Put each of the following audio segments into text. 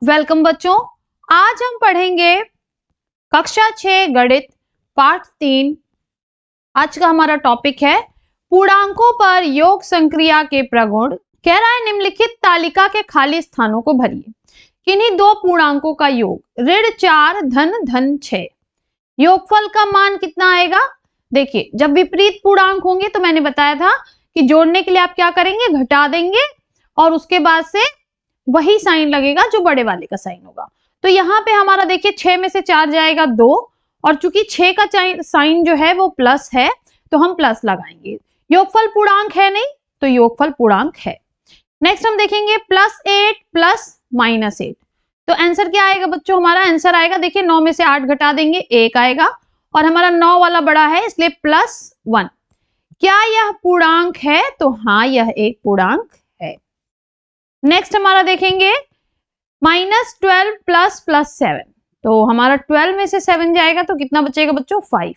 Welcome बच्चों, आज हम पढ़ेंगे कक्षा 6 गणित पाठ 3। आज का हमारा टॉपिक है पूर्णांकों पर योग संक्रिया के प्रगुण। कह रहा है निम्नलिखित तालिका के खाली स्थानों को भरिए। किन्हीं दो पूर्णांकों का योग ऋण 4 धन 6, योगफल का मान कितना आएगा? देखिए, जब विपरीत पूर्णांक होंगे तो मैंने बताया था कि जोड़ने के लिए आप क्या करेंगे, घटा देंगे और उसके बाद से वही साइन लगेगा जो बड़े वाले का साइन होगा। तो यहाँ पे हमारा देखिए 6 में से 4 जाएगा 2, और चूंकि 6 का साइन जो है वो प्लस है तो हम प्लस लगाएंगे। योगफल पूर्णांक है नहीं तो योगफल पूर्णांक है। नेक्स्ट हम देखेंगे +8 प्लस -8। तो आंसर क्या आएगा बच्चों? हमारा आंसर आएगा, देखिए 9 में से 8 घटा देंगे 1 आएगा, और हमारा 9 वाला बड़ा है इसलिए +1। क्या यह पूर्णांक है? तो हाँ, यह एक पूर्णांक है। नेक्स्ट हमारा देखेंगे -12 प्लस +7। तो हमारा 12 में से 7 जाएगा तो कितना बचेगा बच्चों? 5।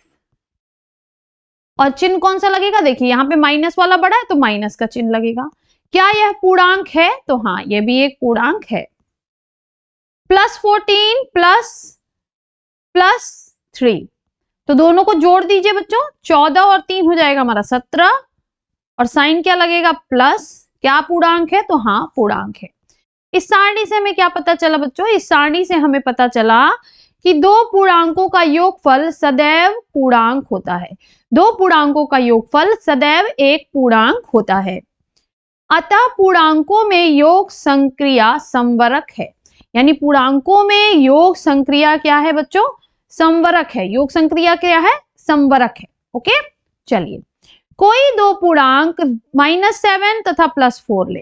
और चिन्ह कौन सा लगेगा? देखिए यहाँ पे माइनस वाला बड़ा है तो माइनस का चिन्ह लगेगा। क्या यह पूर्णांक है? तो हाँ, यह भी एक पूर्णांक है। +14 प्लस 3, तो दोनों को जोड़ दीजिए बच्चों, 14 और 3 हो जाएगा हमारा 17, और साइन क्या लगेगा? प्लस। क्या पूर्णांक है? तो हाँ, पूर्णांक है। इस सारणी से हमें क्या पता चला बच्चों? इस सारणी से हमें पता चला कि दो पूर्णांकों का योगफल सदैव पूर्णांक होता है। दो पूर्णांकों का योगफल सदैव एक पूर्णांक होता है। अतः पूर्णांकों में योग संक्रिया संवरक है। यानी पूर्णांकों में योग संक्रिया क्या है बच्चों? संवरक है। योग संक्रिया क्या है? संवरक है। ओके, चलिए कोई दो पूर्णांक -7 तथा +4 ले।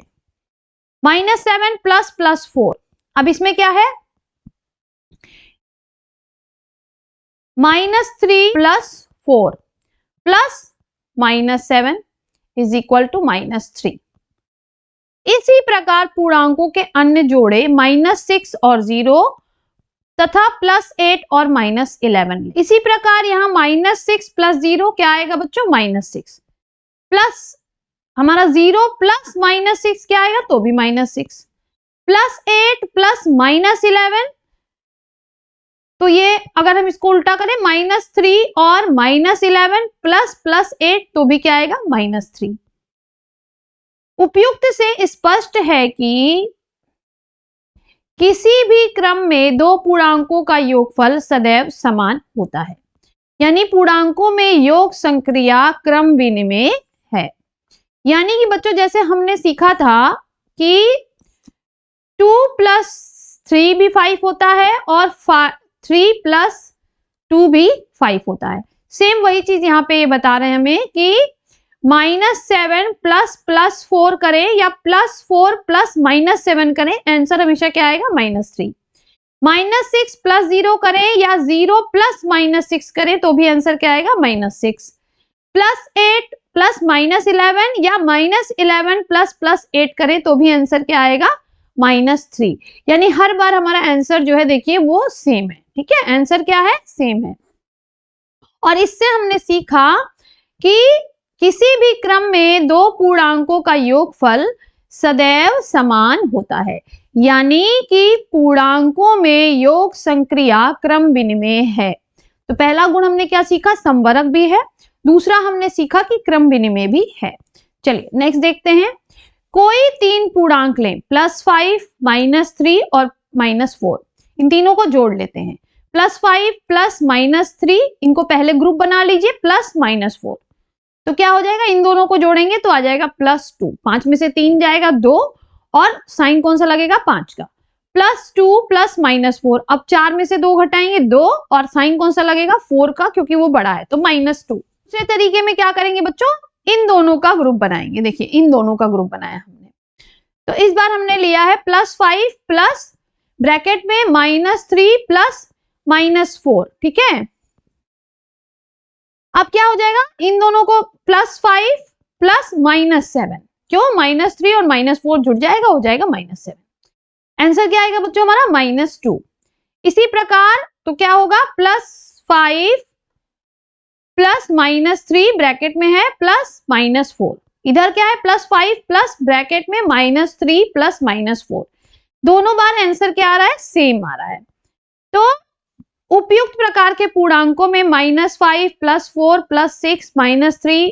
-7 प्लस +4, अब इसमें क्या है? -3 plus 4 plus -7 is equal to -3। इसी प्रकार पूर्णांकों के अन्य जोड़े -6 और 0 तथा +8 और -11। इसी प्रकार यहाँ -6 प्लस 0 क्या आएगा बच्चों? -6 प्लस हमारा 0 प्लस -6 क्या आएगा? तो भी -6 +8 प्लस -11। तो ये अगर हम इसको उल्टा करें -3 और -11 प्लस 8 तो भी क्या आएगा? -3। उपयुक्त से स्पष्ट है कि किसी भी क्रम में दो पूर्णांकों का योगफल सदैव समान होता है। यानी पूर्णांकों में योग संक्रिया क्रम विनिमेय है। यानी कि बच्चों जैसे हमने सीखा था कि 2 + 3 भी 5 होता है और 3 + 2 भी 5 होता है। सेम वही चीज यहाँ पे ये बता रहे हैं हमें कि -7 प्लस +4 करें या +4 प्लस -7 करें, आंसर हमेशा क्या आएगा? -3। -6 प्लस 0 करें या 0 प्लस -6 करें तो भी आंसर क्या आएगा? -6। +8 प्लस -11 या -11 प्लस +8 करें तो भी आंसर क्या आएगा? -3। यानी हर बार हमारा आंसर जो है देखिए वो सेम है। ठीक है, आंसर क्या है? सेम है। और इससे हमने सीखा कि किसी भी क्रम में दो पूर्णांकों का योगफल सदैव समान होता है। यानी कि पूर्णांकों में योग संक्रिया क्रम विनिमेय है। तो पहला गुण हमने क्या सीखा? संवरक भी है। दूसरा हमने सीखा कि क्रम विनिमेय भी है। चलिए नेक्स्ट देखते हैं। कोई तीन पूर्णांक लें, +5 -3 और -4। इन तीनों को जोड़ लेते हैं। +5 प्लस -3, इनको पहले ग्रुप बना लीजिए, प्लस -4। तो क्या हो जाएगा? इन दोनों को जोड़ेंगे तो आ जाएगा +2। 5 में से 3 जाएगा 2, और साइन कौन सा लगेगा? 5 का। +2 प्लस -4, अब 4 में से 2 घटाएंगे 2, और साइन कौन सा लगेगा? 4 का, क्योंकि वो बड़ा है तो -2। दूसरे तरीके में क्या करेंगे बच्चों? इन दोनों का ग्रुप बनाएंगे। देखिए इन दोनों का ग्रुप बनाया हमने। तो इस बार हमने लिया है +5 प्लस ब्रैकेट में -3 प्लस -4। ठीक है, अब क्या हो जाएगा? इन दोनों को +5 प्लस -7, क्यों? -3 और -4 जुड़ जाएगा, हो जाएगा -7। आंसर क्या आएगा बच्चों? हमारा -2। इसी प्रकार तो क्या होगा? +5 प्लस -3 ब्रैकेट में है प्लस -4, इधर क्या है? +5 प्लस ब्रैकेट में -3 प्लस -4। दोनों बार आंसर क्या आ रहा है, सेम आ रहा है। तो उपयुक्त प्रकार के पूर्णांकों में -5 +4 +6 -3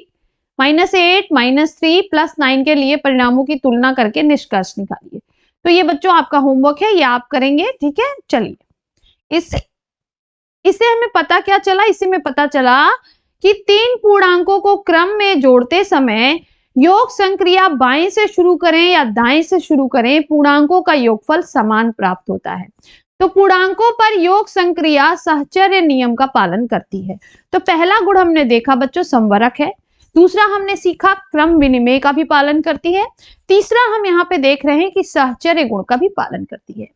-8 -3 +9 के लिए परिणामों की तुलना करके निष्कर्ष निकालिए। तो ये बच्चों आपका होमवर्क है, ये आप करेंगे, ठीक है। चलिए इससे हमें पता क्या चला, इससे में पता चला कि 3 पूर्णांकों को क्रम में जोड़ते समय योग संक्रिया बाएं से शुरू करें या दाएं से शुरू करें, पूर्णांकों का योगफल समान प्राप्त होता है। तो पूर्णांकों पर योग संक्रिया सहचर्य नियम का पालन करती है। तो पहला गुण हमने देखा बच्चों संवरक है, दूसरा हमने सीखा क्रम विनिमय का भी पालन करती है, तीसरा हम यहाँ पे देख रहे हैं कि सहचर्य गुण का भी पालन करती है।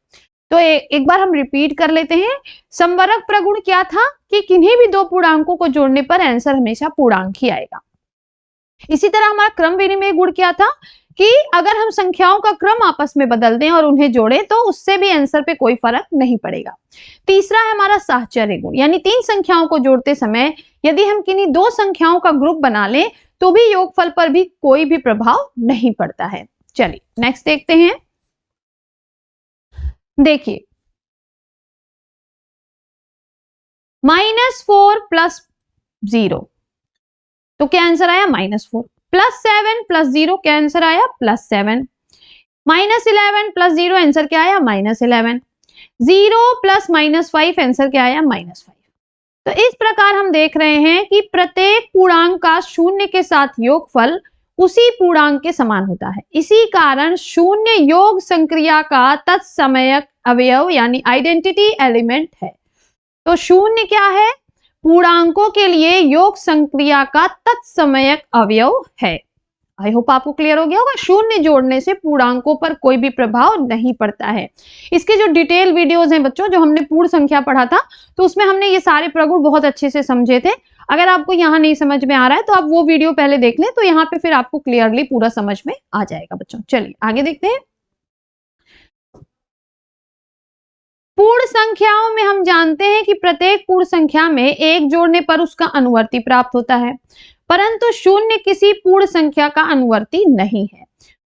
तो एक बार हम रिपीट कर लेते हैं। संवरक प्रगुण क्या था कि किन्हीं भी 2 पूर्णांकों को जोड़ने पर आंसर हमेशा पूर्णांक ही आएगा। इसी तरह हमारा क्रम विनिमय गुण क्या था कि अगर हम संख्याओं का क्रम आपस में बदल दें और उन्हें जोड़ें तो उससे भी आंसर पे कोई फर्क नहीं पड़ेगा। तीसरा है हमारा साहचर्य गुण, यानी 3 संख्याओं को जोड़ते समय यदि हम किन्हीं 2 संख्याओं का ग्रुप बना लें तो भी योगफल पर भी कोई भी प्रभाव नहीं पड़ता है। चलिए नेक्स्ट देखते हैं। देखिए -4 + 0, तो क्या आंसर आया -4, +7 + 0 क्या आंसर आया +7, -11 + 0 आंसर क्या आया -11, 0 + -5 आंसर क्या आया -5। तो इस प्रकार हम देख रहे हैं कि प्रत्येक पूर्णांक का शून्य के साथ योगफल उसी पूर्णांक के समान होता है। इसी कारण शून्य योग संक्रिया का तत्समयक अवयव यानी आइडेंटिटी एलिमेंट है। तो शून्य क्या है, पूर्णांकों के लिए योग संक्रिया का तत्समयक अवयव है। आई होप आपको क्लियर हो गया होगा। शून्य जोड़ने से पूर्णांकों पर कोई भी प्रभाव नहीं पड़ता है। इसके जो डिटेल वीडियोस हैं बच्चों, जो हमने पूर्ण संख्या पढ़ा था, तो उसमें हमने ये सारे प्रगुण बहुत अच्छे से समझे थे। अगर आपको यहाँ नहीं समझ में आ रहा है तो आप वो वीडियो पहले देख लें, तो यहाँ पे फिर आपको क्लियरली पूरा समझ में आ जाएगा बच्चों। चलिए आगे देखते हैं। पूर्ण संख्याओं में हम जानते हैं कि प्रत्येक पूर्ण संख्या में 1 जोड़ने पर उसका अनुवर्ती प्राप्त होता है, परंतु शून्य किसी पूर्ण संख्या का अनुवर्ती नहीं है।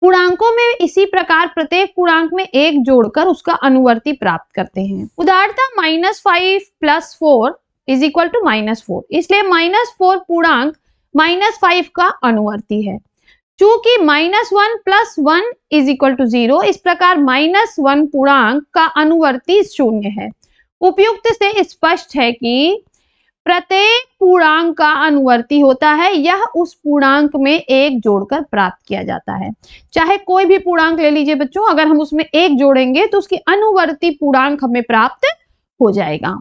पूर्णांकों में इसी प्रकार प्रत्येक पूर्णांक में 1 जोड़कर उसका अनुवर्ती प्राप्त करते हैं। उदाहरणतः -5 + 4 = -4, इसलिए -4 पूर्णांक -5 का अनुवर्ती है। चूंकि -1 + 1 = 0, इस प्रकार -1 पूर्णांक का अनुवर्ती शून्य है। उपयुक्त से स्पष्ट है कि प्रत्येक पूर्णांक का अनुवर्ती होता है, यह उस पूर्णांक में 1 जोड़कर प्राप्त किया जाता है। चाहे कोई भी पूर्णांक ले लीजिए बच्चों, अगर हम उसमें 1 जोड़ेंगे तो उसकी अनुवर्ती पूर्णांक हमें प्राप्त हो जाएगा।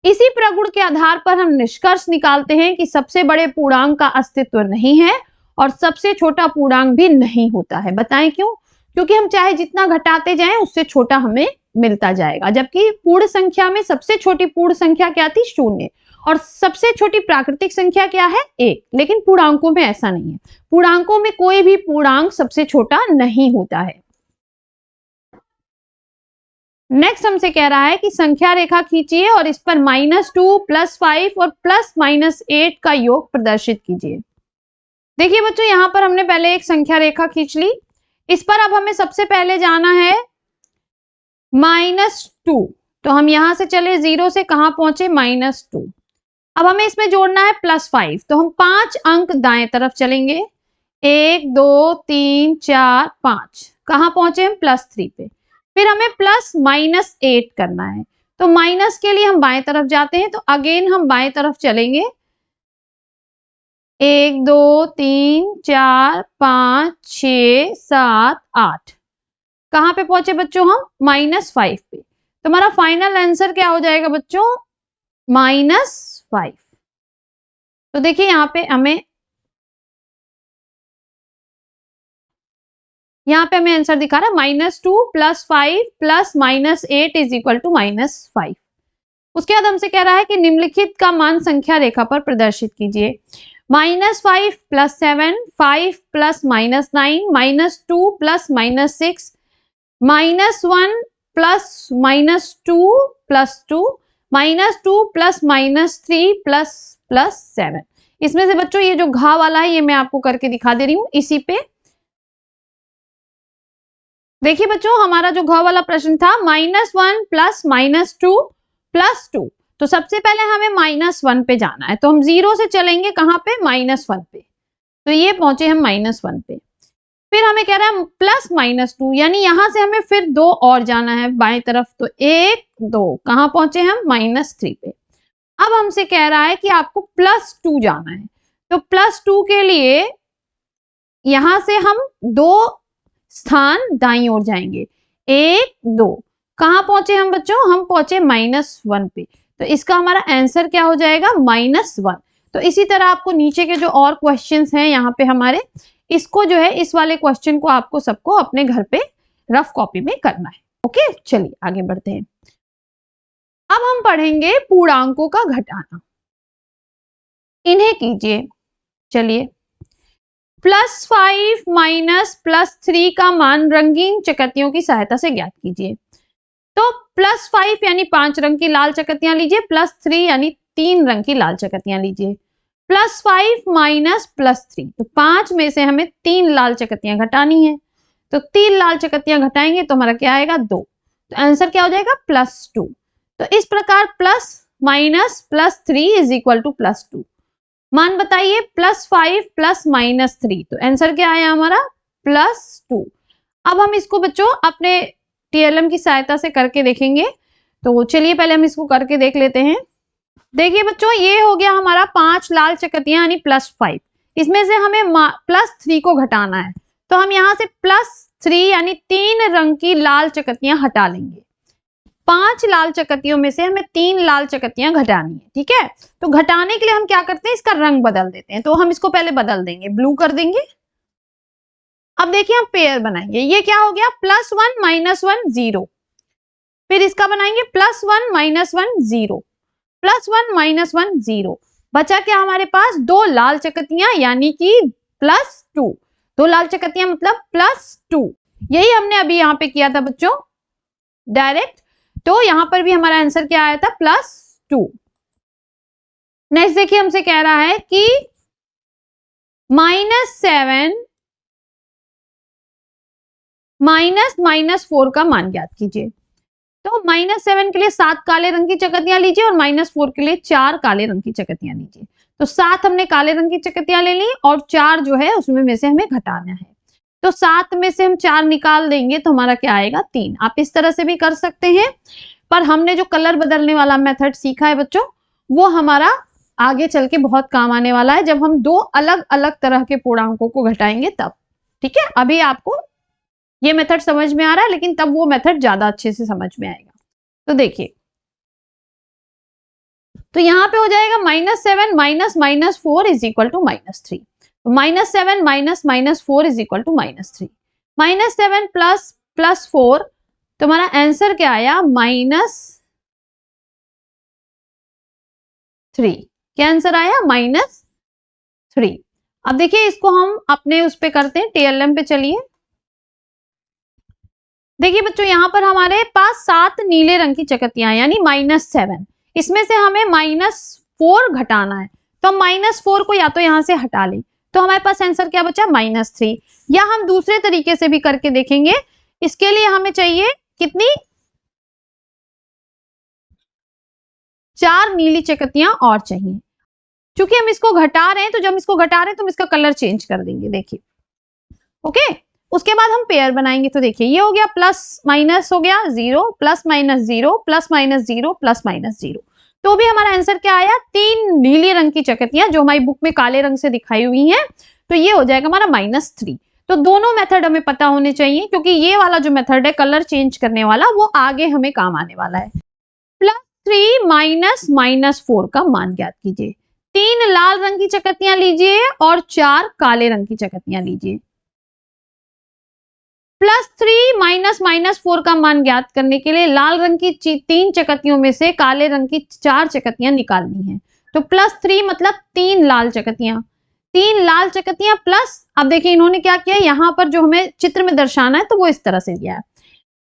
इसी प्रगुण के आधार पर हम निष्कर्ष निकालते हैं कि सबसे बड़े पूर्णांक का अस्तित्व नहीं है और सबसे छोटा पूर्णांक भी नहीं होता है। बताएं क्यों? क्योंकि हम चाहे जितना घटाते जाएं उससे छोटा हमें मिलता जाएगा, जबकि पूर्ण संख्या में सबसे छोटी पूर्ण संख्या क्या थी, 0, और सबसे छोटी प्राकृतिक संख्या क्या है, 1। लेकिन पूर्णांकों में ऐसा नहीं है। पूर्णांकों में कोई भी पूर्णांक सबसे छोटा नहीं होता है। नेक्स्ट हमसे कह रहा है कि संख्या रेखा खींचिए और इस पर -2 +5 और +8 का योग प्रदर्शित कीजिए। देखिए बच्चों, यहां पर हमने पहले एक संख्या रेखा खींच ली। इस पर अब हमें सबसे पहले जाना है -2, तो हम यहां से चले 0 से कहां पहुंचे, -2। अब हमें इसमें जोड़ना है +5, तो हम 5 अंक दाएं तरफ चलेंगे। 1 2 3 4 5, कहां पहुंचे हम, +3 पे। फिर हमें +-8 करना है, तो माइनस के लिए हम बाएं तरफ जाते हैं, तो अगेन हम बाएं तरफ चलेंगे। 1 2 3 4 5 6 7 8, कहां पे पहुंचे बच्चों हम, -5 पे। तो हमारा फाइनल आंसर क्या हो जाएगा बच्चों, -5। तो देखिए यहाँ पे हमें आंसर दिखा रहा है -2 +5 +-8 = -5। उसके बाद हमसे कह रहा है कि निम्नलिखित का मान संख्या रेखा पर प्रदर्शित कीजिए। -5 + 7, 5 + -9, -2 + -6, -1 + -2 + 2, -2 + -3 +7। इसमें से बच्चों ये जो घा वाला है ये मैं आपको करके दिखा दे रही हूं। इसी पे देखिए बच्चों, हमारा जो घ वाला प्रश्न था -1 प्लस -2 प्लस 2, तो सबसे पहले हमें -1 पे जाना है, तो हम 0 से चलेंगे कहां पे, -1 पे, तो ये पहुंचे हम -1 पे। फिर हमें कह रहा है प्लस -2, यानी यहां से हमें फिर 2 और जाना है बाएं तरफ, तो 1 2, कहां पहुंचे हम, -3 पे। अब हमसे कह रहा है कि आपको +2 जाना है, तो +2 के लिए यहां से हम 2 स्थान दाईं ओर जाएंगे, 1 2, कहां पहुंचे हम बच्चों, हम पहुंचे -1 पे, तो इसका हमारा आंसर क्या हो जाएगा, -1। तो इसी तरह आपको नीचे के जो और क्वेश्चंस हैं यहाँ पे हमारे, इसको जो है, इस वाले क्वेश्चन को आपको सबको अपने घर पे रफ कॉपी में करना है। ओके, चलिए आगे बढ़ते हैं। अब हम पढ़ेंगे पूर्णांकों का घटाना। इन्हें कीजिए, चलिए। +5 माइनस +3 का मान रंगीन चकत्तियों की सहायता से ज्ञात कीजिए। तो +5 यानी 5 रंग की लाल चकत्तियां लीजिए, +3 यानी 3 रंग की लाल चकत्तियां लीजिए। +5 माइनस +3, तो 5 में से हमें 3 लाल चकत्तियां घटानी है, तो 3 लाल चकत्तियां घटाएंगे तो हमारा क्या आएगा, 2, तो आंसर क्या हो जाएगा, +2। तो इस प्रकार plus minus +3 is equal to +2। मान बताइए, +5 प्लस -3, तो आंसर क्या आया हमारा, +2। अब हम इसको बच्चों अपने टीएलएम की सहायता से करके देखेंगे, तो चलिए पहले हम इसको करके देख लेते हैं। देखिए बच्चों, ये हो गया हमारा 5 लाल चकत्तियां यानी +5, इसमें से हमें +3 को घटाना है, तो हम यहां से +3 यानी 3 रंग की लाल चकत्तियां हटा लेंगे। 5 लाल चकत्तियों में से हमें 3 लाल चकत्तियां घटानी है, ठीक है। तो घटाने के लिए हम क्या करते हैं, इसका रंग बदल देते हैं, तो हम इसको पहले बदल देंगे, ब्लू कर देंगे। अब देखिए हम पेयर बनाएंगे, ये क्या हो गया, +1 -1 0, फिर इसका बनाएंगे +1 -1 0, +1 -1 0, बचा क्या हमारे पास, 2 लाल चकत्तियां यानी कि +2, 2 लाल चकत्तियां मतलब +2। यही हमने अभी यहाँ पे किया था बच्चों डायरेक्ट, तो यहां पर भी हमारा आंसर क्या आया था, +2। नेक्स्ट देखिए, हमसे कह रहा है कि -7 -4 का मान ज्ञात कीजिए। तो -7 के लिए 7 काले रंग की चकत्तियां लीजिए और -4 के लिए 4 काले रंग की चकत्तियां लीजिए। तो 7 हमने काले रंग की चकत्तियां ले ली और 4 जो है उसमें में से हमें घटाना है, तो 7 में से हम 4 निकाल देंगे तो हमारा क्या आएगा, 3। आप इस तरह से भी कर सकते हैं, पर हमने जो कलर बदलने वाला मेथड सीखा है बच्चों, वो हमारा आगे चल के बहुत काम आने वाला है, जब हम 2 अलग अलग तरह के पूर्णांकों को घटाएंगे तब। ठीक है, अभी आपको ये मेथड समझ में आ रहा है, लेकिन तब वो मेथड ज्यादा अच्छे से समझ में आएगा। तो देखिए, तो यहां पे हो जाएगा -7 माइनस -4 इज इक्वल टू -3, तो -7 minus -4 is equal to -3, -7 plus +4, तो हमारा आंसर क्या आया, -3। क्या आंसर आया, -3। अब देखिए इसको हम अपने उस पे करते हैं, टीएलएम पे चलिए। देखिए बच्चों, यहां पर हमारे पास 7 नीले रंग की चकत्तियां यानी -7, इसमें से हमें -4 घटाना है, तो हम -4 को या तो यहां से हटा लें, तो हमारे पास आंसर क्या बचा, -3। या हम दूसरे तरीके से भी करके देखेंगे, इसके लिए हमें चाहिए कितनी, 4 नीली चकत्तियां और चाहिए। क्योंकि हम इसको घटा रहे हैं, तो जब हम इसको घटा रहे हैं तो हम इसका कलर चेंज कर देंगे, देखिए। ओके, उसके बाद हम पेयर बनाएंगे, तो देखिए ये हो गया प्लस माइनस हो गया 0 plus minus 0 plus minus 0 plus minus 0, तो भी हमारा आंसर क्या आया, 3 नीले रंग की चकत्तियां जो हमारी बुक में काले रंग से दिखाई हुई हैं, तो ये हो जाएगा हमारा -3। तो दोनों मेथड हमें पता होने चाहिए, क्योंकि ये वाला जो मेथड है कलर चेंज करने वाला, वो आगे हमें काम आने वाला है। +3 माइनस -4 का मान ज्ञात कीजिए। 3 लाल रंग की चकत्तियां लीजिए और 4 काले रंग की चकत्तियां लीजिए। +3 माइनस -4 का मान ज्ञात करने के लिए लाल रंग की 3 चकत्तियों में से काले रंग की 4 चकत्तियां निकालनी है, तो +3 मतलब 3 लाल चकत्तियां, 3 लाल चकत्तियां प्लस, अब देखिए इन्होंने क्या किया, यहां पर जो हमें चित्र में दर्शाना है तो वो इस तरह से दिया है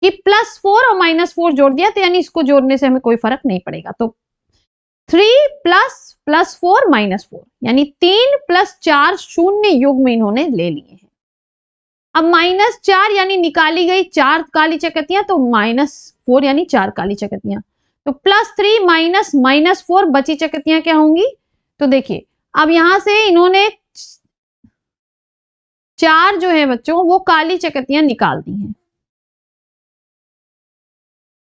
कि +4 और -4 जोड़ दिया, तो यानी इसको जोड़ने से हमें कोई फर्क नहीं पड़ेगा, तो 3 प्लस +4 -4 यानी 3 + 4 शून्य युग्म इन्होंने ले लिए हैं। अब -4 यानी निकाली गई 4 काली चकतियां, तो -4 यानी 4 काली चकतियां। तो +3 माइनस -4 बची चकतियां क्या होंगी? तो देखिए अब यहां से इन्होंने 4 जो है बच्चों वो काली चकतियां निकाल दी हैं।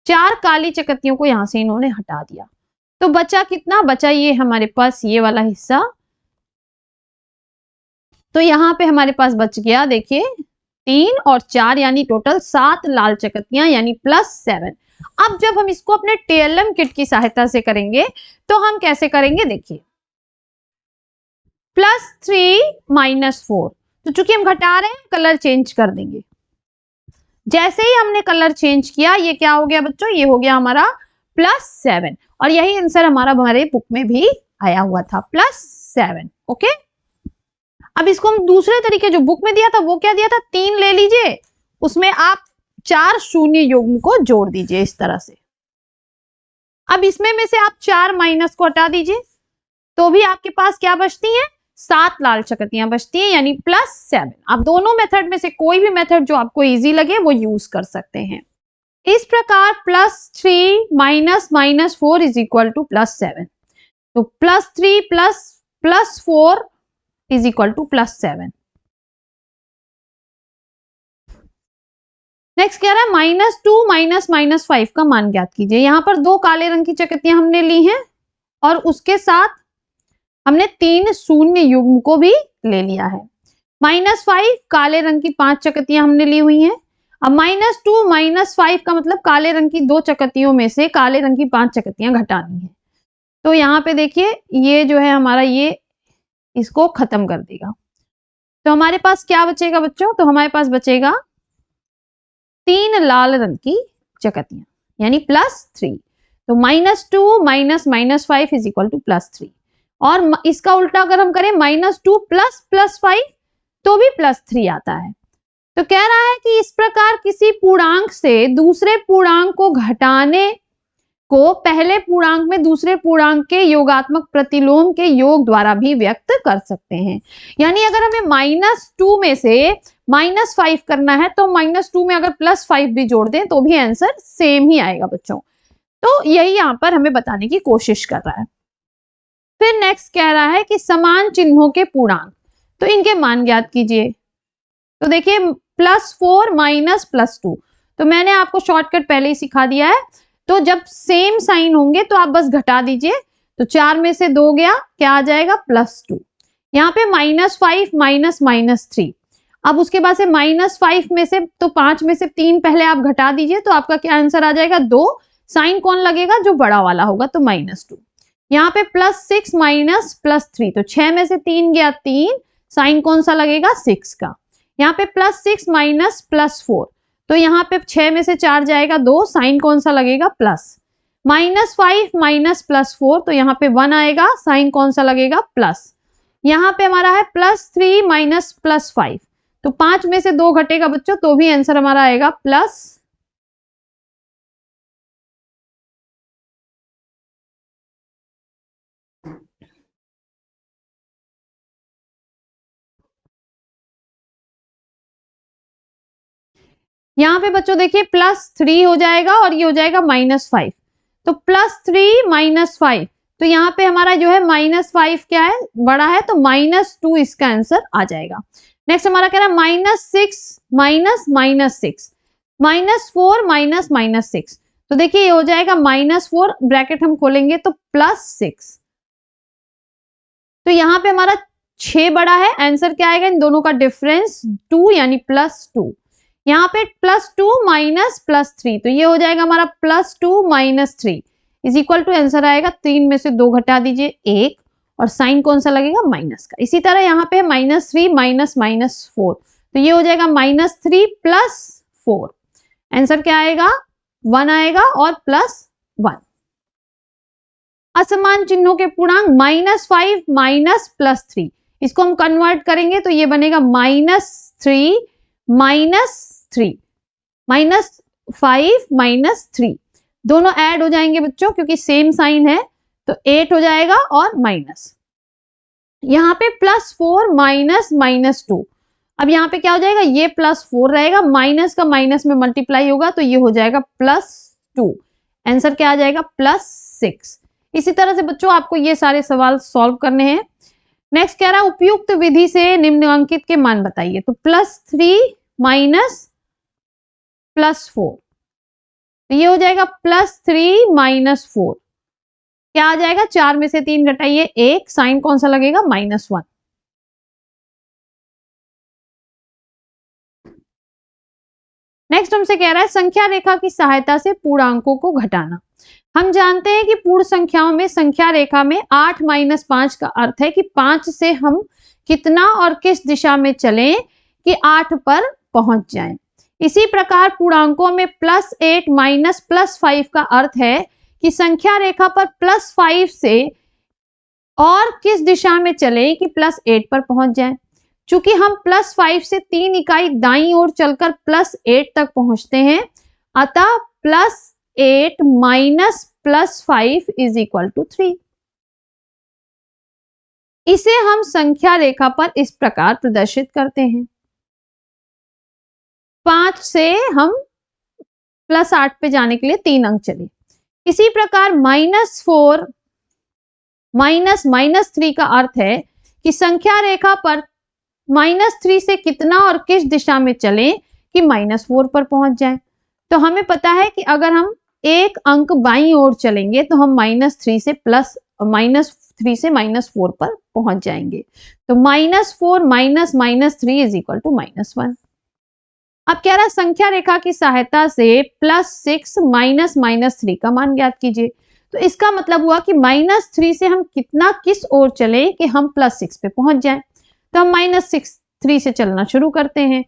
4 काली चकतियों को यहां से इन्होंने हटा दिया। तो बचा कितना? बचा ये हमारे पास ये वाला हिस्सा। तो यहां पे हमारे पास बच गया देखिए 3 और 4 यानी टोटल 7 लाल चकतियां यानी +7। अब जब हम इसको अपने टेएलएम किट की सहायता से करेंगे तो हम कैसे करेंगे? देखिए +3 -4, तो चूंकि हम घटा रहे हैं कलर चेंज कर देंगे। जैसे ही हमने कलर चेंज किया ये क्या हो गया बच्चों? ये हो गया हमारा +7 और यही आंसर हमारे बुक में भी आया हुआ था +7। ओके, अब इसको हम दूसरे तरीके जो बुक में दिया था वो क्या दिया था? 3 ले लीजिए, उसमें आप 4 शून्य युग्म को जोड़ दीजिए इस तरह से। अब इसमें में से आप 4 माइनस को हटा दीजिए तो भी आपके पास क्या बचती है? 7 लाल चकतियां बचती है यानी +7। आप दोनों मेथड में से कोई भी मेथड जो आपको इजी लगे वो यूज कर सकते हैं। इस प्रकार +3 -4 इज इक्वल टू +7। तो +3 +4 इज इक्वल टू +7। नेक्स्ट कह रहा है -2 -5 का मान ज्ञात कीजिए। यहां पर 2 काले रंग की चकतियां हमने ली हैं और उसके साथ हमने 3 शून्य युग्म को भी ले लिया है। -5 काले रंग की 5 चकतियां हमने ली हुई हैं। अब -2 -5 का मतलब काले रंग की 2 चकतियों में से काले रंग की 5 चकतियां घटानी है। तो यहाँ पे देखिए ये जो है हमारा ये इसको खत्म कर देगा। तो हमारे पास क्या बचेगा बच्चों? तो हमारे पास बचेगा 3 लाल रंग की चकतियां यानी +3। तो -2 -5 इज इक्वल टू +3 और इसका उल्टा अगर हम करें -2 +5 तो भी +3 आता है। तो कह रहा है कि इस प्रकार किसी पूर्णांक से दूसरे पूर्णांक को घटाने को पहले पूर्णांक में दूसरे पूर्णांक के योगात्मक प्रतिलोम के योग द्वारा भी व्यक्त कर सकते हैं। यानी अगर हमें -2 में से -5 करना है तो -2 में अगर +5 भी जोड़ दें तो भी आंसर सेम ही आएगा बच्चों। तो यही यहाँ पर हमें बताने की कोशिश कर रहा है। फिर नेक्स्ट कह रहा है कि समान चिन्हों के पूर्णांक, तो इनके मान ज्ञात कीजिए। तो देखिए +4 -+2, तो मैंने आपको शॉर्टकट पहले ही सिखा दिया है। तो जब सेम साइन होंगे तो आप बस घटा दीजिए। तो 4 में से 2 गया, क्या आ जाएगा? +2। यहाँ पे -5 -3। अब उसके बाद से -5 में से तो 5 में से 3 पहले आप घटा दीजिए तो आपका क्या आंसर आ जाएगा? 2। साइन कौन लगेगा? जो बड़ा वाला होगा, तो -2। यहाँ पे +6 -+3, तो 6 में से 3 गया 3, साइन कौन सा लगेगा? 6 का। यहाँ पे +6 -+4, तो यहाँ पे 6 में से 4 जाएगा 2, साइन कौन सा लगेगा? प्लस। -5 -+4, तो यहाँ पे 1 आएगा, साइन कौन सा लगेगा? प्लस। यहाँ पे हमारा है +3 -+5, तो 5 में से 2 घटेगा बच्चों तो भी आंसर हमारा आएगा प्लस। यहाँ पे बच्चों देखिए +3 हो जाएगा और ये हो जाएगा -5, तो +3 -5, तो यहाँ पे हमारा जो है -5 क्या है? बड़ा है, तो -2 इसका आंसर आ जाएगा। नेक्स्ट हमारा कह रहा है -6 -6, -4 -6, तो देखिए ये हो जाएगा -4, ब्रैकेट हम खोलेंगे तो +6, तो यहाँ पे हमारा 6 बड़ा है, आंसर क्या आएगा? इन दोनों का डिफरेंस 2 यानी +2। यहाँ पे +2 -+3, तो ये हो जाएगा हमारा +2 -3 इज इक्वल टू आंसर आएगा 3 में से 2 घटा दीजिए 1 और साइन कौन सा लगेगा? माइनस का। इसी तरह यहाँ पे -3 -4, तो ये हो जाएगा -3 +4, आंसर क्या आएगा? 1 आएगा और +1। असमान चिन्हों के पूर्णांक -5 -+3, इसको हम कन्वर्ट करेंगे तो ये बनेगा -3 -3, -5 -3, दोनों ऐड हो जाएंगे बच्चों क्योंकि सेम साइन है, तो 8 हो जाएगा और माइनस। यहाँ पे +4 -2, अब यहाँ पे क्या हो जाएगा, ये +4 रहेगा, माइनस का माइनस में मल्टीप्लाई होगा तो ये हो जाएगा +2। आंसर क्या आ जाएगा, +6। इसी तरह से बच्चों आपको ये सारे सवाल सॉल्व करने हैं। नेक्स्ट कह रहा है उपयुक्त विधि से निम्नलिखित के मान बताइए। तो +3 माइनस +4, तो ये हो जाएगा +3 माइनस 4। क्या आ जाएगा, 4 में से 3 घटाइए 1, साइन कौन सा लगेगा, -1। नेक्स्ट हमसे कह रहा है संख्या रेखा की सहायता से पूर्णांकों को घटाना। हम जानते हैं कि पूर्ण संख्याओं में संख्या रेखा में 8 - 5 का अर्थ है कि 5 से हम कितना और किस दिशा में चलें कि 8 पर पहुंच जाएं। इसी प्रकार पूर्णांकों में +8 माइनस +5 का अर्थ है कि संख्या रेखा पर +5 से और किस दिशा में चलें कि +8 पर पहुंच जाएं। चूंकि हम +5 से 3 इकाई दाईं ओर चलकर +8 तक पहुंचते हैं, अतः +8 माइनस +5 इज इक्वल टू 3। इसे हम संख्या रेखा पर इस प्रकार प्रदर्शित करते हैं। 5 से हम +8 पे जाने के लिए 3 अंक चले। इसी प्रकार -4 माइनस -3 का अर्थ है कि संख्या रेखा पर -3 से कितना और किस दिशा में चलें कि -4 पर पहुंच जाएं। तो हमें पता है कि अगर हम एक अंक बाईं ओर चलेंगे तो हम -3 से -4 पर पहुंच जाएंगे। तो -4 माइनस -3 इज इक्वल टू -1। अब कह रहा है संख्या रेखा की सहायता से +6 माइनस -3 का मान ज्ञात कीजिए। तो इसका मतलब हुआ कि -3 से हम कितना किस ओर चले कि हम +6 पे पहुंच जाएं। तो हम -3 से चलना शुरू करते हैं।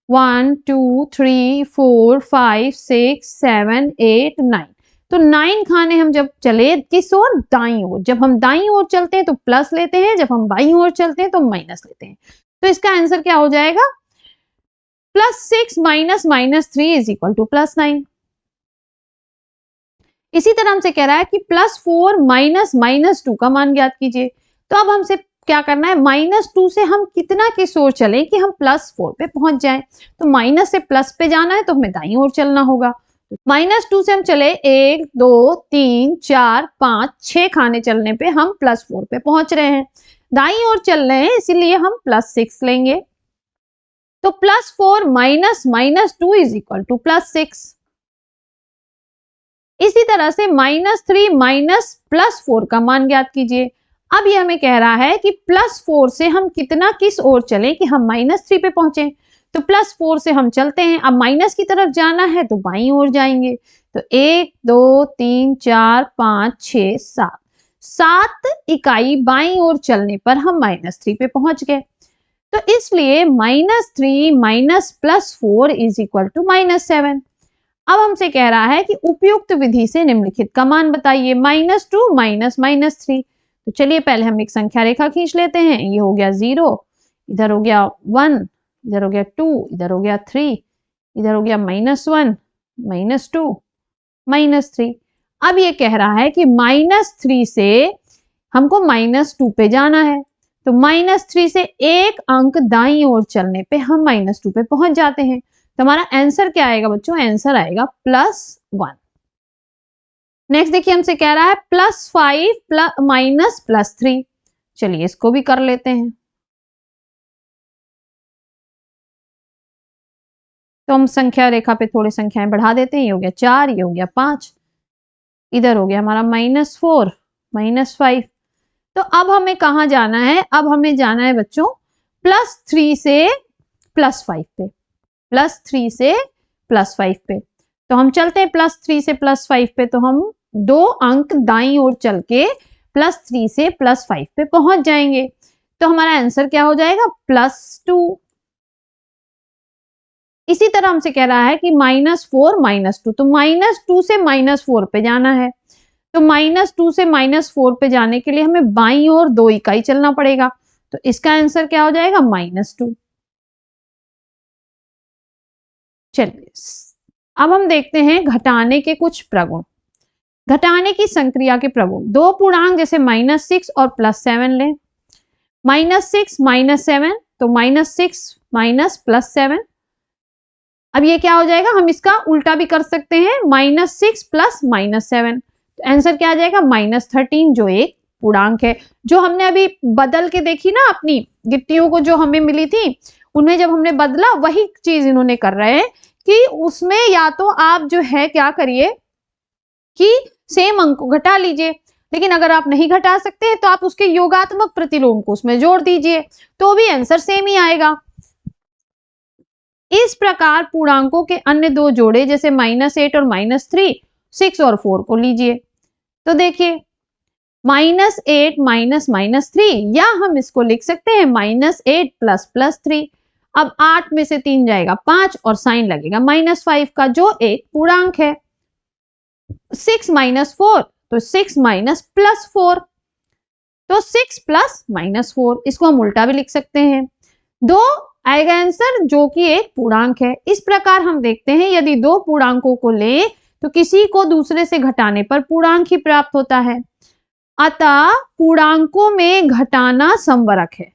1 2 3 4 5 6 7 8 9। तो 9 खाने हम जब चले किस ओर, दाईं ओर। जब हम दाईं ओर चलते हैं तो प्लस लेते हैं, जब हम बाईं ओर चलते हैं तो माइनस लेते हैं। तो इसका आंसर क्या हो जाएगा, +6 माइनस -3 इज इक्वल टू +9। इसी तरह हमसे कह रहा है कि +4 माइनस -2 का मान ज्ञात कीजिए। तो अब हमसे क्या करना है, -2 से हम कितना किस ओर चलें कि हम +4 पे पहुंच जाएं। तो माइनस से प्लस पे जाना है तो हमें दाईं ओर चलना होगा। -2 से हम चले 1 2 3 4 5 6 खाने चलने पे हम +4 पे पहुंच रहे हैं। दाईं ओर चल रहे हैं इसीलिए हम +6 लेंगे। तो +4 माइनस -2 इज इक्वल टू +6। इसी तरह से -3 माइनस +4 का मान ज्ञात कीजिए। अब ये हमें कह रहा है कि +4 से हम कितना किस ओर चलें कि हम -3 पे पहुंचे। तो +4 से हम चलते हैं, अब माइनस की तरफ जाना है तो बाईं ओर जाएंगे। तो 1 2 3 4 5 6 7 7 इकाई बाईं ओर चलने पर हम -3 पे पहुंच गए। तो इसलिए -3 माइनस +4 इज इक्वल टू -7। अब हमसे कह रहा है कि उपयुक्त विधि से निम्नलिखित का मान बताइए। -2 माइनस -3। तो चलिए पहले हम एक संख्या रेखा खींच लेते हैं। ये हो गया 0, इधर हो गया 1, इधर हो गया 2, इधर हो गया 3, इधर हो गया -1 -2 -3। अब ये कह रहा है कि -3 से हमको -2 पे जाना है। तो -3 से एक अंक दाईं ओर चलने पे हम -2 पे पहुंच जाते हैं। तो हमारा आंसर क्या आएगा बच्चों, आंसर आएगा +1। नेक्स्ट देखिए हमसे कह रहा है +5 माइनस +3। चलिए इसको भी कर लेते हैं। तो हम संख्या रेखा पे थोड़ी संख्याएं बढ़ा देते हैं। ये हो गया 4, ये हो गया 5, इधर हो गया हमारा -4 -5। तो अब हमें कहाँ जाना है, अब हमें जाना है बच्चों +3 से +5 पे। +3 से +5 पे तो हम चलते हैं +3 से +5 पे। तो हम 2 अंक दाईं ओर चल के +3 से +5 पे पहुंच जाएंगे। तो हमारा आंसर क्या हो जाएगा, +2। इसी तरह हमसे कह रहा है कि -4 -2। तो -2 से -4 पे जाना है। तो -2 से -4 पे जाने के लिए हमें बाईं ओर 2 इकाई चलना पड़ेगा। तो इसका आंसर क्या हो जाएगा, -2। चलिए अब हम देखते हैं घटाने के कुछ प्रगुण। घटाने की संक्रिया के प्रगुण। दो पूर्णांक जैसे -6 और +7 लें। -6 -7 तो -6 माइनस +7। अब ये क्या हो जाएगा, हम इसका उल्टा भी कर सकते हैं, -6 प्लस -7, तो आंसर क्या आ जाएगा -13, जो एक पूर्णांक है। जो हमने अभी बदल के देखी ना अपनी गिट्टियों को जो हमें मिली थी, उनमें जब हमने बदला वही चीज इन्होंने कर रहे हैं कि उसमें या तो आप जो है क्या करिए कि सेम अंक को घटा लीजिए, लेकिन अगर आप नहीं घटा सकते हैं तो आप उसके योगात्मक प्रतिलोम को उसमें जोड़ दीजिए, तो भी आंसर सेम ही आएगा। इस प्रकार पूर्णांकों के अन्य दो जोड़े जैसे -8 और -3, 6 और 4 को लीजिए, तो देखिए -8 माइनस -3, या हम इसको लिख सकते हैं -8 प्लस +3। अब 8 में से 3 जाएगा 5 और साइन लगेगा -5 का, जो एक पूर्णांक है। 6 माइनस 4, तो 6 माइनस +4, तो 6 प्लस -4, इसको हम उल्टा भी लिख सकते हैं। दो आएगा आंसर जो कि एक पूर्णांक है। इस प्रकार हम देखते हैं यदि दो पूर्णांकों को लें तो किसी को दूसरे से घटाने पर पूर्णांक ही प्राप्त होता है। अतः पूर्णांकों में घटाना संवरक है,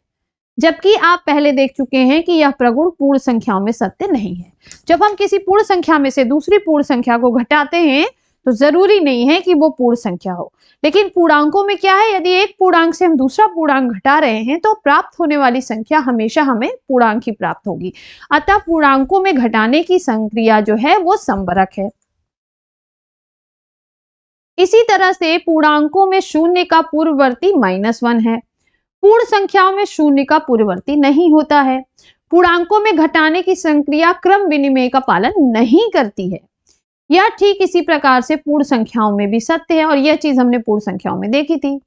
जबकि आप पहले देख चुके हैं कि यह प्रगुण पूर्ण संख्याओं में सत्य नहीं है। जब हम किसी पूर्ण संख्या में से दूसरी पूर्ण संख्या को घटाते हैं तो जरूरी नहीं है कि वो पूर्ण संख्या हो, लेकिन पूर्णांकों में क्या है, यदि एक पूर्णांक से हम दूसरा पूर्णांक घटा रहे हैं तो प्राप्त होने वाली संख्या हमेशा हमें पूर्णांक ही प्राप्त होगी। अतः पूर्णांकों में घटाने की संक्रिया जो है वो संवरक है। इसी तरह से पूर्णांकों में शून्य का पूर्ववर्ती -1 है। पूर्ण संख्याओं में शून्य का पूर्ववर्ती नहीं होता है। पूर्णांकों में घटाने की संक्रिया क्रम विनिमय का पालन नहीं करती है। यह ठीक इसी प्रकार से पूर्ण संख्याओं में भी सत्य है, और यह चीज हमने पूर्ण संख्याओं में देखी थी।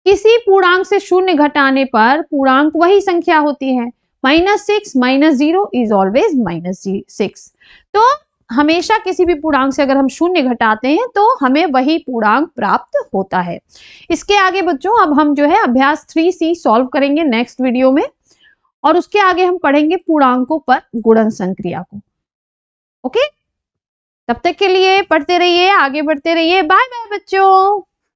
किसी पूर्णांक से शून्य घटाने पर पूर्णांक वही संख्या होती है। -6 - 0 इज ऑलवेज -6। तो हमेशा किसी भी पूर्णांक से अगर हम शून्य घटाते हैं तो हमें वही पूर्णांक प्राप्त होता है। इसके आगे बच्चों अब हम जो है अभ्यास 3C सॉल्व करेंगे नेक्स्ट वीडियो में, और उसके आगे हम पढ़ेंगे पूर्णांकों पर गुणन संक्रिया को। ओके, तब तक के लिए पढ़ते रहिए, आगे बढ़ते रहिए। बाय बाय बच्चों।